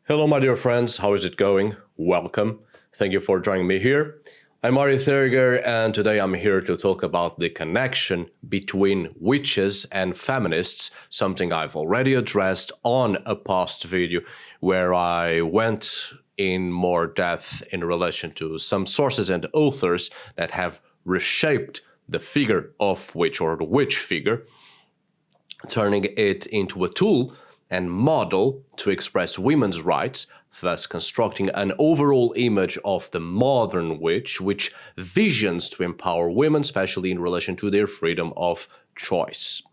Hello, my dear friends. How is it going? Welcome. Thank you for joining me here. I'm Ari Theriger, and today I'm here to talk about the connection between witches and feminists, something I've already addressed on a past video where I went in more depth in relation to some sources and authors that have reshaped the figure of witch or the witch figure, turning it into a tool and model to express women's rights, thus constructing an overall image of the modern witch, which visions to empower women, especially in relation to their freedom of choice,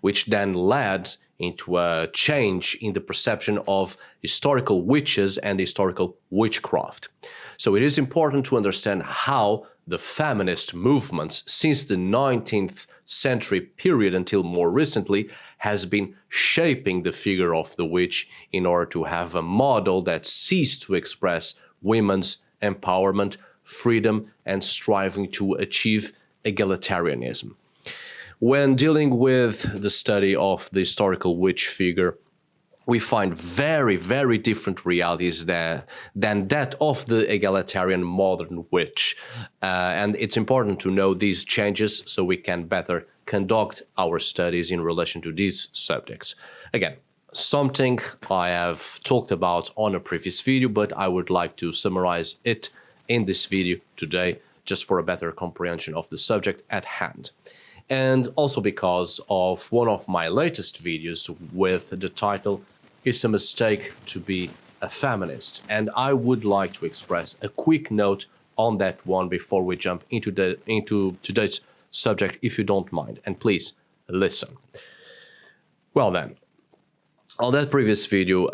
which then led into a change in the perception of historical witches and historical witchcraft. So it is important to understand how the feminist movements since the 19th century period until more recently has been shaping the figure of the witch in order to have a model that seeks to express women's empowerment, freedom, and striving to achieve egalitarianism. When dealing with the study of the historical witch figure, we find very, very different realities than that of the egalitarian modern witch. And it's important to know these changes so we can better conduct our studies in relation to these subjects. Again, something I have talked about on a previous video, but I would like to summarize it in this video today, just for a better comprehension of the subject at hand. And also because of one of my latest videos with the title, "It's a Mistake to be a Feminist." And I would like to express a quick note on that one before we jump into today's subject, if you don't mind. And please, listen. Well then, on that previous video,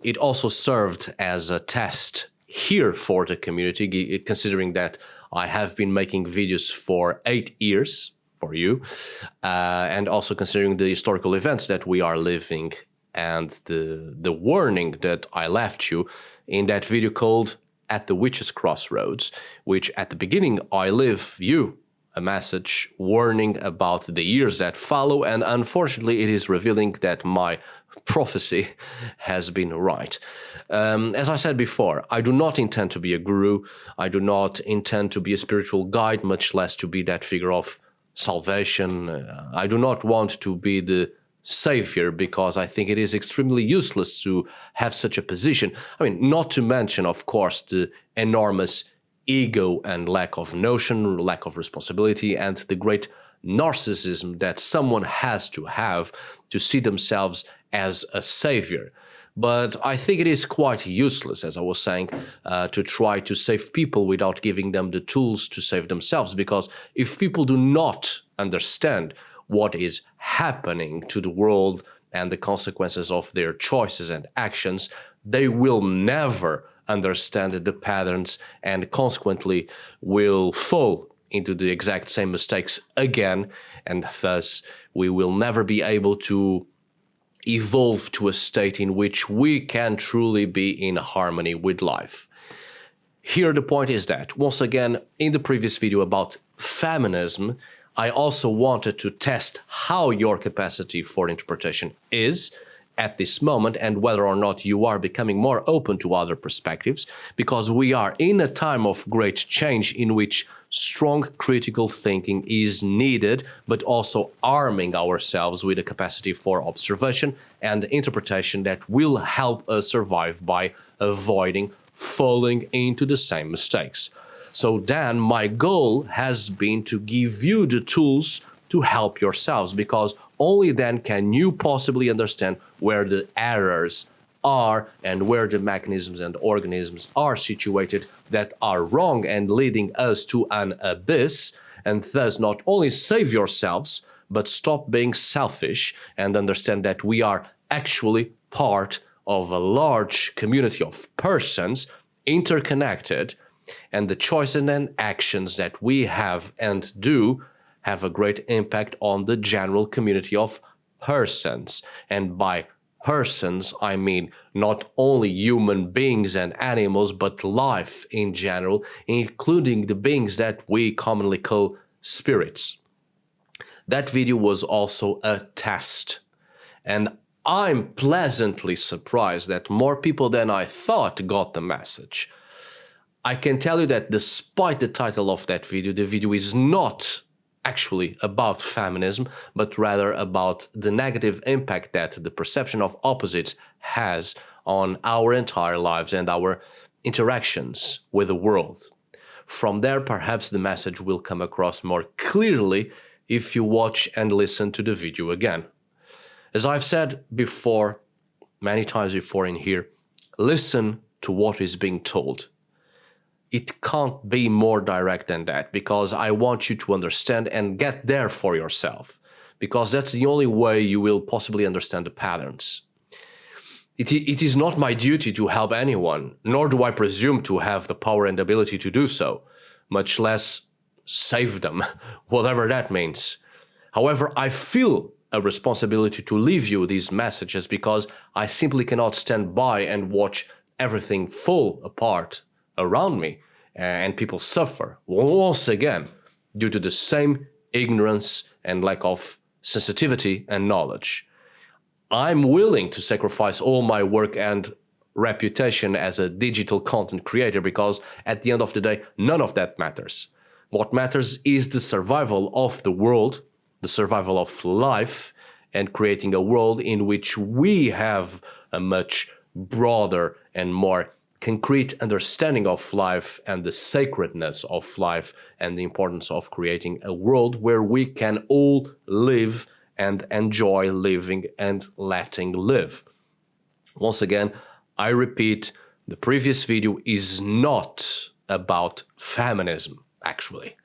it also served as a test here for the community, considering that I have been making videos for 8 years for you, and also considering the historical events that we are living and the warning that I left you in that video called At the Witch's Crossroads, which at the beginning I leave you a message warning about the years that follow, and unfortunately it is revealing that my prophecy has been right. As I said before, I do not intend to be a guru, I do not intend to be a spiritual guide, much less to be that figure of salvation. I do not want to be the savior, because I think it is extremely useless to have such a position. I mean, not to mention, of course, the enormous ego and lack of notion, lack of responsibility, and the great narcissism that someone has to see themselves as a savior. But I think it is quite useless, as I was saying, to try to save people without giving them the tools to save themselves, because if people do not understand what is happening to the world and the consequences of their choices and actions, they will never understand the patterns and consequently will fall into the exact same mistakes again, and thus we will never be able to evolve to a state in which we can truly be in harmony with life. Here the point is that, once again, in the previous video about feminism, I also wanted to test how your capacity for interpretation is at this moment and whether or not you are becoming more open to other perspectives, because we are in a time of great change in which strong critical thinking is needed, but also arming ourselves with a capacity for observation and interpretation that will help us survive by avoiding falling into the same mistakes. So then my goal has been to give you the tools to help yourselves, because only then can you possibly understand where the errors are and where the mechanisms and organisms are situated that are wrong and leading us to an abyss, and thus not only save yourselves, but stop being selfish and understand that we are actually part of a large community of persons interconnected, and the choices and actions that we have and do have a great impact on the general community of persons. And by persons, I mean not only human beings and animals, but life in general, including the beings that we commonly call spirits. That video was also a test. And I'm pleasantly surprised that more people than I thought got the message. I can tell you that despite the title of that video, the video is not actually about feminism, but rather about the negative impact that the perception of opposites has on our entire lives and our interactions with the world. From there, perhaps the message will come across more clearly if you watch and listen to the video again. As I've said before, many times before in here, listen to what is being told. It can't be more direct than that, because I want you to understand and get there for yourself, because that's the only way you will possibly understand the patterns. It is not my duty to help anyone, nor do I presume to have the power and ability to do so, much less save them, whatever that means. However, I feel a responsibility to leave you these messages because I simply cannot stand by and watch everything fall apart around me and people suffer once again due to the same ignorance and lack of sensitivity and knowledge. I'm willing to sacrifice all my work and reputation as a digital content creator because at the end of the day, none of that matters. What matters is the survival of the world, the survival of life, and creating a world in which we have a much broader and more concrete understanding of life and the sacredness of life and the importance of creating a world where we can all live and enjoy living and letting live. Once again, I repeat, the previous video is not about feminism, actually.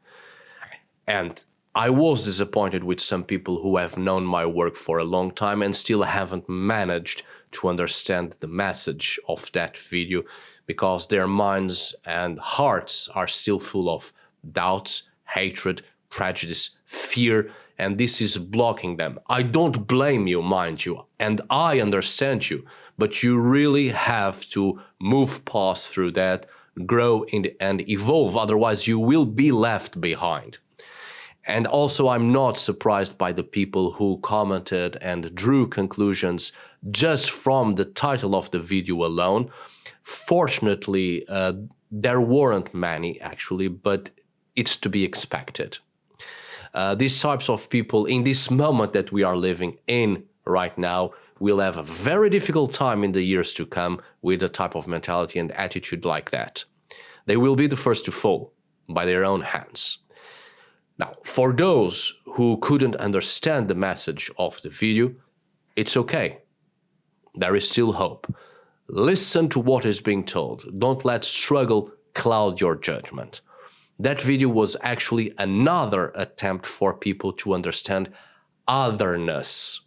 And I was disappointed with some people who have known my work for a long time and still haven't managed to understand the message of that video because their minds and hearts are still full of doubts, hatred, prejudice, fear, and this is blocking them. I don't blame you, mind you, and I understand you, but you really have to move past through that, grow and evolve, otherwise you will be left behind. And also, I'm not surprised by the people who commented and drew conclusions just from the title of the video alone. Fortunately, there weren't many, actually, but it's to be expected. These types of people, in this moment that we are living in right now, will have a very difficult time in the years to come with a type of mentality and attitude like that. They will be the first to fall by their own hands. Now, for those who couldn't understand the message of the video, it's okay. There is still hope. Listen to what is being told. Don't let struggle cloud your judgment. That video was actually another attempt for people to understand otherness.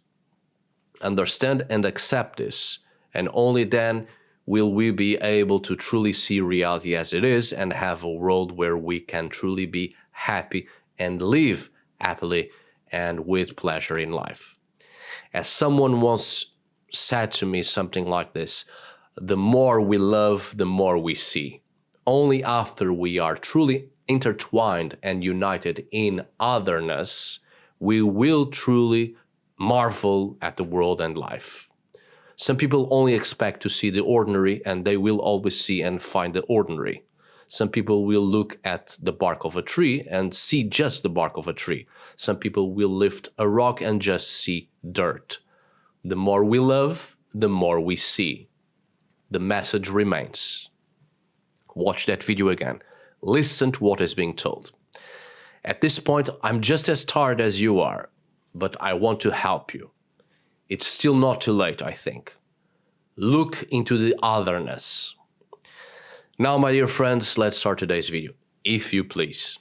Understand and accept this, and only then will we be able to truly see reality as it is and have a world where we can truly be happy and live happily and with pleasure in life. As someone once said to me something like this, the more we love, the more we see. Only after we are truly intertwined and united in otherness, we will truly marvel at the world and life. Some people only expect to see the ordinary, and they will always see and find the ordinary. Some people will look at the bark of a tree and see just the bark of a tree. Some people will lift a rock and just see dirt. The more we love, the more we see. The message remains. Watch that video again. Listen to what is being told. At this point, I'm just as tired as you are, but I want to help you. It's still not too late, I think. Look into the otherness. Now, my dear friends, let's start today's video, if you please.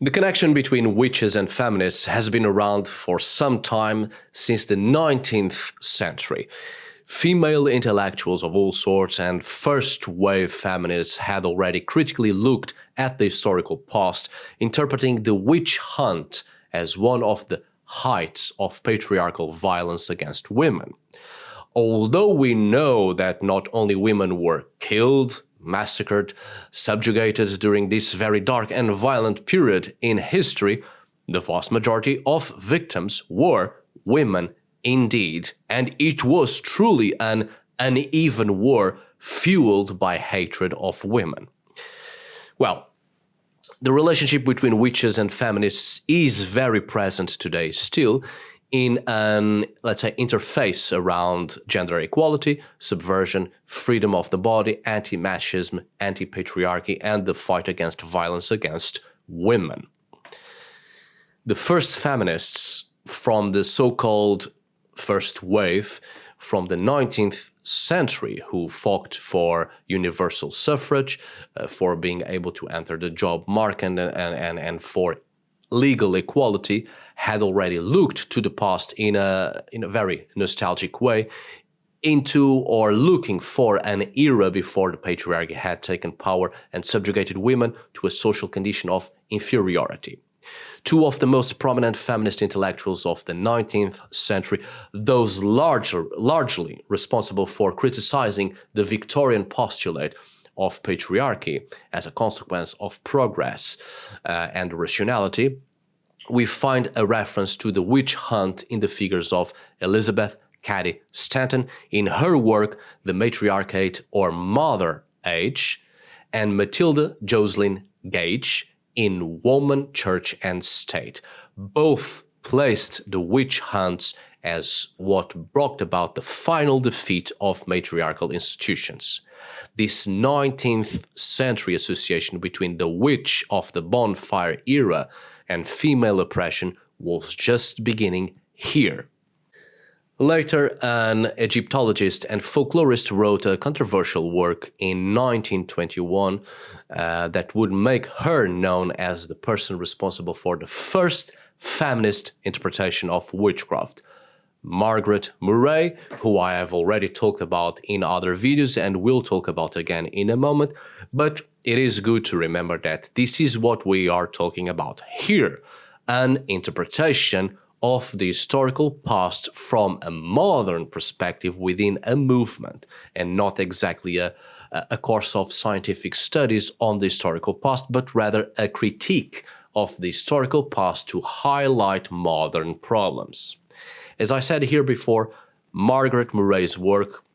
The connection between witches and feminists has been around for some time, since the 19th century. Female intellectuals of all sorts and first-wave feminists had already critically looked at the historical past, interpreting the witch hunt as one of the heights of patriarchal violence against women. Although we know that not only women were killed, massacred, subjugated during this very dark and violent period in history, the vast majority of victims were women indeed, and it was truly an uneven war fueled by hatred of women. Well, the relationship between witches and feminists is very present today still in an, let's say, interface around gender equality, subversion, freedom of the body, anti-machismo, anti-patriarchy, and the fight against violence against women. The first feminists from the so-called first wave from the 19th century who fought for universal suffrage, for being able to enter the job market and for legal equality, had already looked to the past in a very nostalgic way into or looking for an era before the patriarchy had taken power and subjugated women to a social condition of inferiority. Two of the most prominent feminist intellectuals of the 19th century, those largely responsible for criticizing the Victorian postulate of patriarchy as a consequence of progress and rationality, we find a reference to the witch hunt in the figures of Elizabeth Cady Stanton in her work The Matriarchate or Mother Age, and Matilda Joslyn Gage in Woman, Church and State. Both placed the witch hunts as what brought about the final defeat of matriarchal institutions. This 19th century association between the witch of the bonfire era and female oppression was just beginning here. Later, an Egyptologist and folklorist wrote a controversial work in 1921 that would make her known as the person responsible for the first feminist interpretation of witchcraft. Margaret Murray, who I have already talked about in other videos and will talk about again in a moment, but it is good to remember that this is what we are talking about here, an interpretation of the historical past from a modern perspective within a movement, and not exactly a course of scientific studies on the historical past, but rather a critique of the historical past to highlight modern problems. As I said here before, Margaret Murray's work,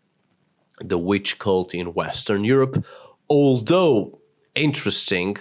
The Witch Cult in Western Europe, although interesting,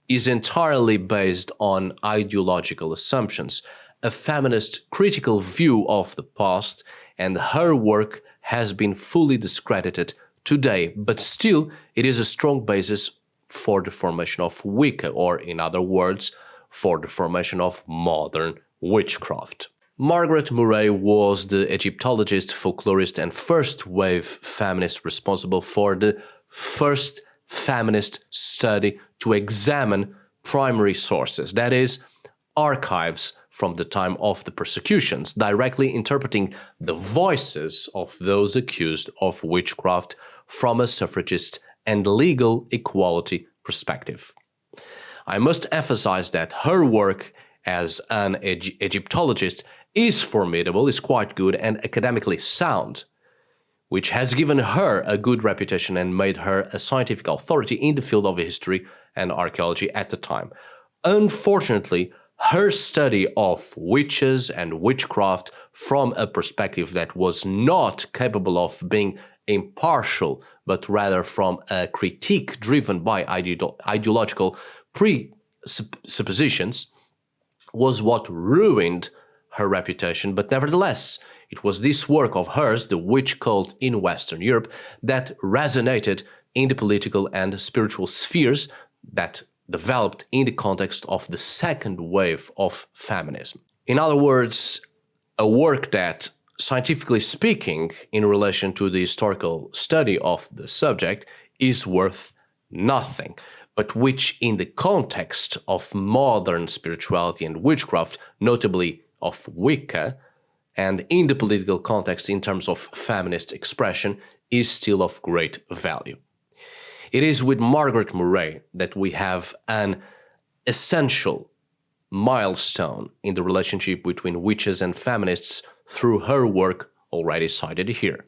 is entirely based on ideological assumptions, a feminist critical view of the past, and her work has been fully discredited today, but still it is a strong basis for the formation of Wicca, or in other words, for the formation of modern witchcraft. Margaret Murray was the Egyptologist, folklorist, and first-wave feminist responsible for the first feminist study to examine primary sources, that is, archives from the time of the persecutions, directly interpreting the voices of those accused of witchcraft from a suffragist and legal equality perspective. I must emphasize that her work as an Egyptologist is formidable, is quite good and academically sound, which has given her a good reputation and made her a scientific authority in the field of history and archaeology at the time. Unfortunately, her study of witches and witchcraft from a perspective that was not capable of being impartial, but rather from a critique driven by ideological presuppositions, was what ruined her reputation. But nevertheless, it was this work of hers, The Witch Cult in Western Europe, that resonated in the political and spiritual spheres, that developed in the context of the second wave of feminism. In other words, a work that, scientifically speaking, in relation to the historical study of the subject, is worth nothing, but which in the context of modern spirituality and witchcraft, notably of Wicca, and in the political context in terms of feminist expression, is still of great value. It is with Margaret Murray that we have an essential milestone in the relationship between witches and feminists through her work already cited here.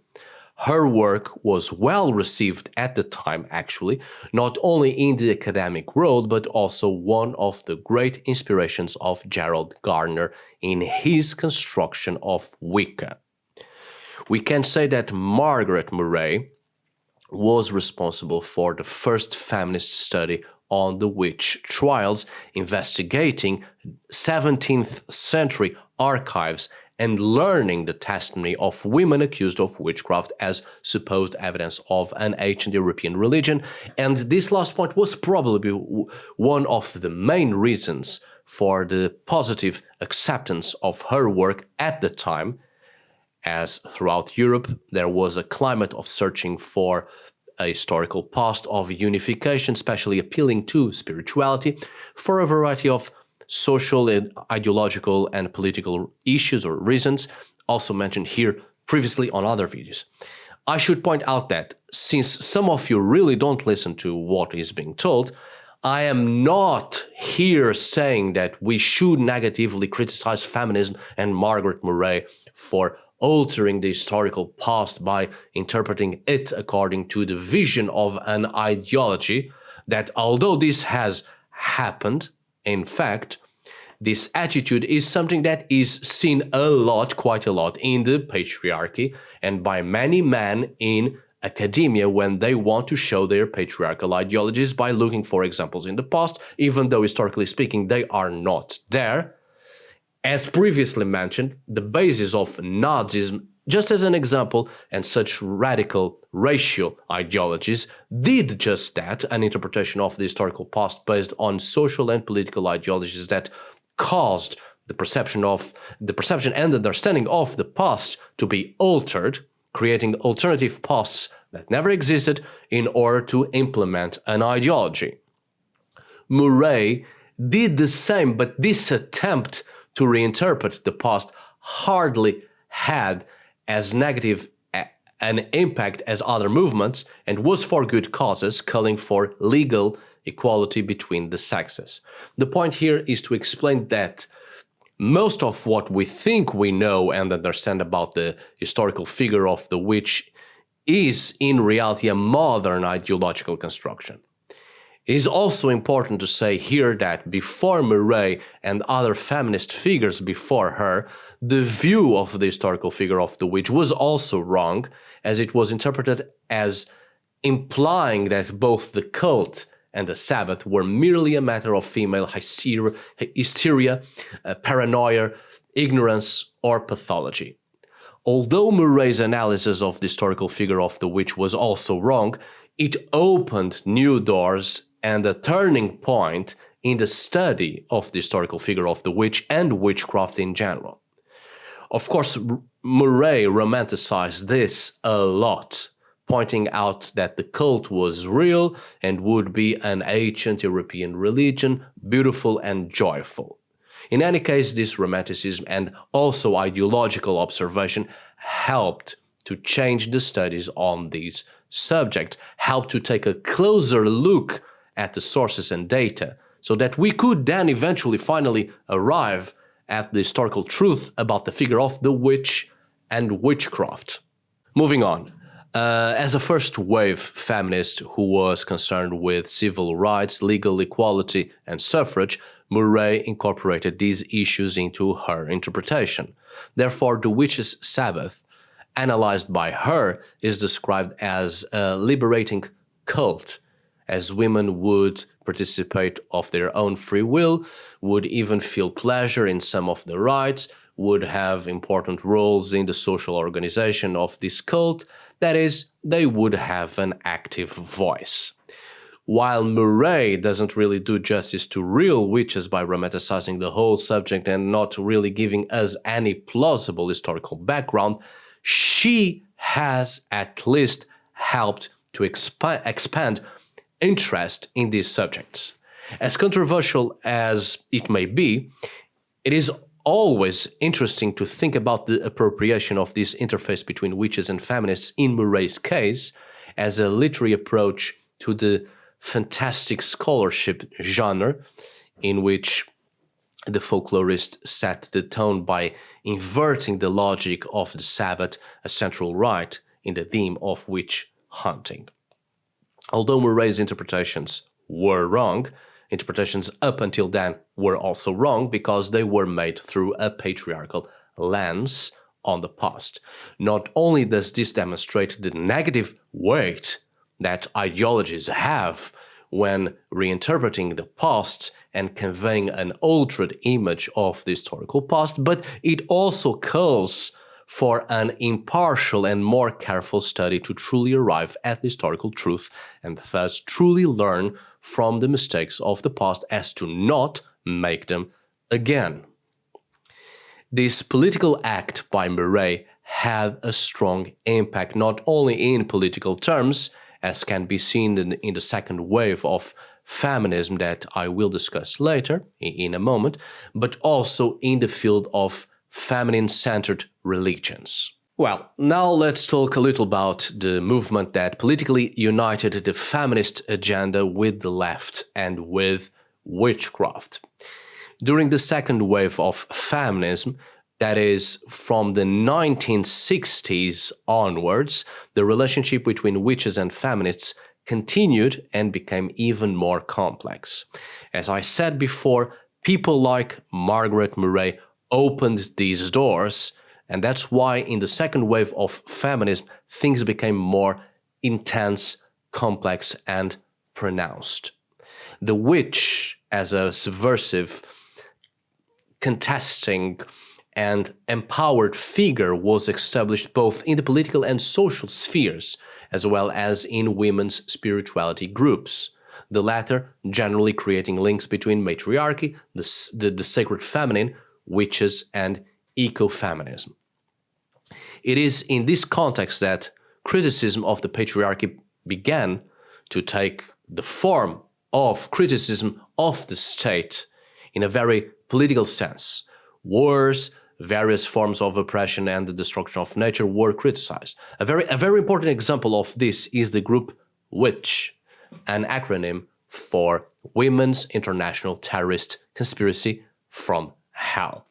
Her work was well received at the time, actually, not only in the academic world, but also one of the great inspirations of Gerald Gardner in his construction of Wicca. We can say that Margaret Murray was responsible for the first feminist study on the witch trials, investigating 17th century archives and learning the testimony of women accused of witchcraft as supposed evidence of an ancient European religion. And this last point was probably one of the main reasons for the positive acceptance of her work at the time, as throughout Europe there was a climate of searching for a historical past of unification, especially appealing to spirituality, for a variety of social and ideological and political issues or reasons, also mentioned here previously on other videos. I should point out that since some of you really don't listen to what is being told, I am not here saying that we should negatively criticize feminism and Margaret Murray for altering the historical past by interpreting it according to the vision of an ideology, that although this has happened, in fact, this attitude is something that is seen a lot, quite a lot, in the patriarchy and by many men in academia when they want to show their patriarchal ideologies by looking for examples in the past, even though historically speaking they are not there. As previously mentioned, the basis of Nazism, just as an example, and such radical racial ideologies did just that, an interpretation of the historical past based on social and political ideologies that caused the perception and understanding of the past to be altered, creating alternative pasts that never existed in order to implement an ideology. Murray did the same, but this attempt to reinterpret the past hardly had as negative an impact as other movements, and was for good causes, calling for legal equality between the sexes. The point here is to explain that most of what we think we know and understand about the historical figure of the witch is in reality a modern ideological construction. It is also important to say here that before Murray and other feminist figures before her, the view of the historical figure of the witch was also wrong, as it was interpreted as implying that both the cult and the Sabbath were merely a matter of female hysteria, paranoia, ignorance, or pathology. Although Murray's analysis of the historical figure of the witch was also wrong, it opened new doors and a turning point in the study of the historical figure of the witch and witchcraft in general. Of course, Murray romanticized this a lot, pointing out that the cult was real and would be an ancient European religion, beautiful and joyful. In any case, this romanticism and also ideological observation helped to change the studies on these subjects, helped to take a closer look at the sources and data, so that we could then eventually finally arrive at the historical truth about the figure of the witch and witchcraft. Moving on. As a first-wave feminist who was concerned with civil rights, legal equality, and suffrage, Murray incorporated these issues into her interpretation. Therefore, the witch's Sabbath, analyzed by her, is described as a liberating cult, as women would participate of their own free will, would even feel pleasure in some of the rites, would have important roles in the social organization of this cult, that is, they would have an active voice. While Murray doesn't really do justice to real witches by romanticizing the whole subject and not really giving us any plausible historical background, she has at least helped to expand interest in these subjects. As controversial as it may be, it is always interesting to think about the appropriation of this interface between witches and feminists in Murray's case as a literary approach to the fantastic scholarship genre, in which the folklorist set the tone by inverting the logic of the Sabbath, a central rite in the theme of witch hunting. Although Murray's interpretations were wrong, interpretations up until then were also wrong because they were made through a patriarchal lens on the past. Not only does this demonstrate the negative weight that ideologies have when reinterpreting the past and conveying an altered image of the historical past, but it also calls for an impartial and more careful study to truly arrive at the historical truth and thus truly learn from the mistakes of the past as to not make them again. This political act by Murray had a strong impact not only in political terms, as can be seen in the second wave of feminism that I will discuss later in a moment, but also in the field of feminine-centered religions. Well, now let's talk a little about the movement that politically united the feminist agenda with the left and with witchcraft. During the second wave of feminism, that is, from the 1960s onwards, the relationship between witches and feminists continued and became even more complex. As I said before, people like Margaret Murray opened these doors, and that's why in the second wave of feminism, things became more intense, complex, and pronounced. The witch as a subversive, contesting, and empowered figure was established both in the political and social spheres, as well as in women's spirituality groups, the latter generally creating links between matriarchy, the sacred feminine, witches, and ecofeminism. It is in this context that criticism of the patriarchy began to take the form of criticism of the state in a very political sense. Wars, various forms of oppression, and the destruction of nature were criticized. A very important example of this is the group WITCH, an acronym for Women's International Terrorist Conspiracy from Hell.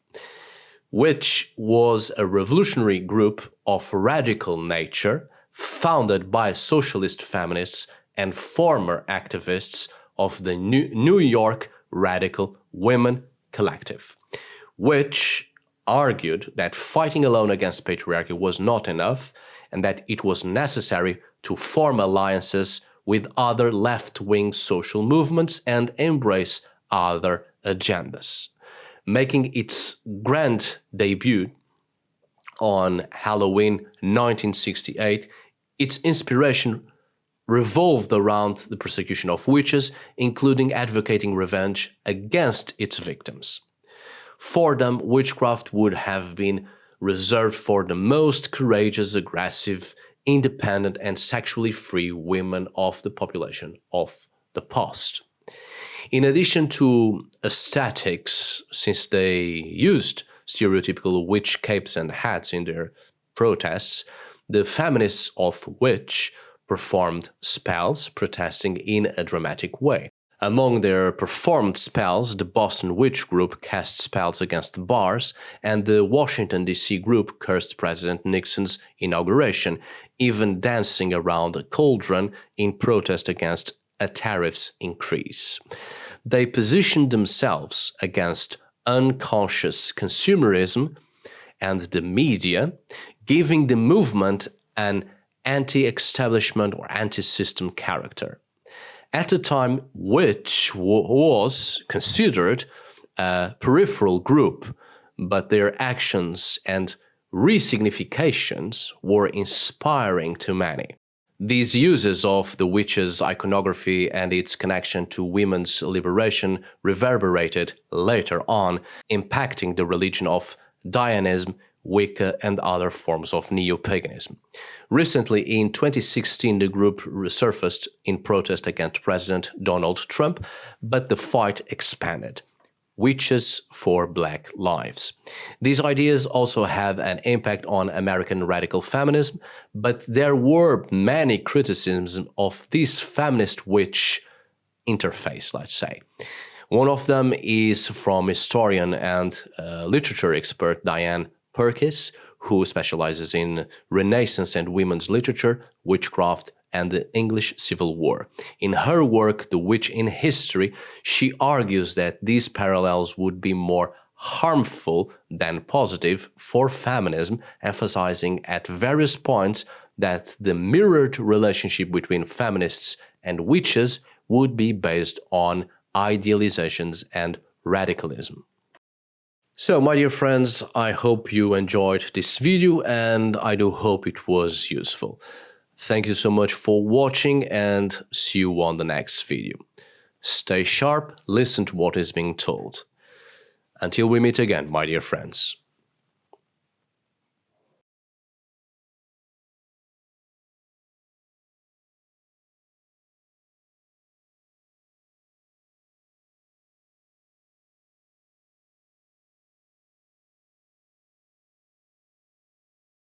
WITCH was a revolutionary group of radical nature founded by socialist feminists and former activists of the New York Radical Women Collective, which argued that fighting alone against patriarchy was not enough and that it was necessary to form alliances with other left-wing social movements and embrace other agendas. Making its grand debut on Halloween 1968, its inspiration revolved around the persecution of witches, including advocating revenge against its victims. For them, witchcraft would have been reserved for the most courageous, aggressive, independent, and sexually free women of the population of the past. In addition to aesthetics, since they used stereotypical witch capes and hats in their protests, the feminists of WITCH performed spells, protesting in a dramatic way. Among their performed spells, the Boston Witch Group cast spells against bars, and the Washington, D.C. group cursed President Nixon's inauguration, even dancing around a cauldron in protest against a tariffs increase. They positioned themselves against unconscious consumerism and the media, giving the movement an anti-establishment or anti-system character. At the time, WITCH was considered a peripheral group, but their actions and resignifications were inspiring to many. These uses of the witch's iconography and its connection to women's liberation reverberated later on, impacting the religion of Dianism, Wicca, and other forms of neo-paganism. Recently, in 2016, the group resurfaced in protest against President Donald Trump, but the fight expanded. Witches for Black Lives. These ideas also have an impact on American radical feminism, but there were many criticisms of this feminist witch interface, let's say. One of them is from historian and literature expert Diane Perkis, who specializes in Renaissance and women's literature, witchcraft, and the English Civil War. In her work, The Witch in History, she argues that these parallels would be more harmful than positive for feminism, emphasizing at various points that the mirrored relationship between feminists and witches would be based on idealizations and radicalism. So, my dear friends, I hope you enjoyed this video and I do hope it was useful. Thank you so much for watching and see you on the next video. Stay sharp, listen to what is being told. Until we meet again, my dear friends.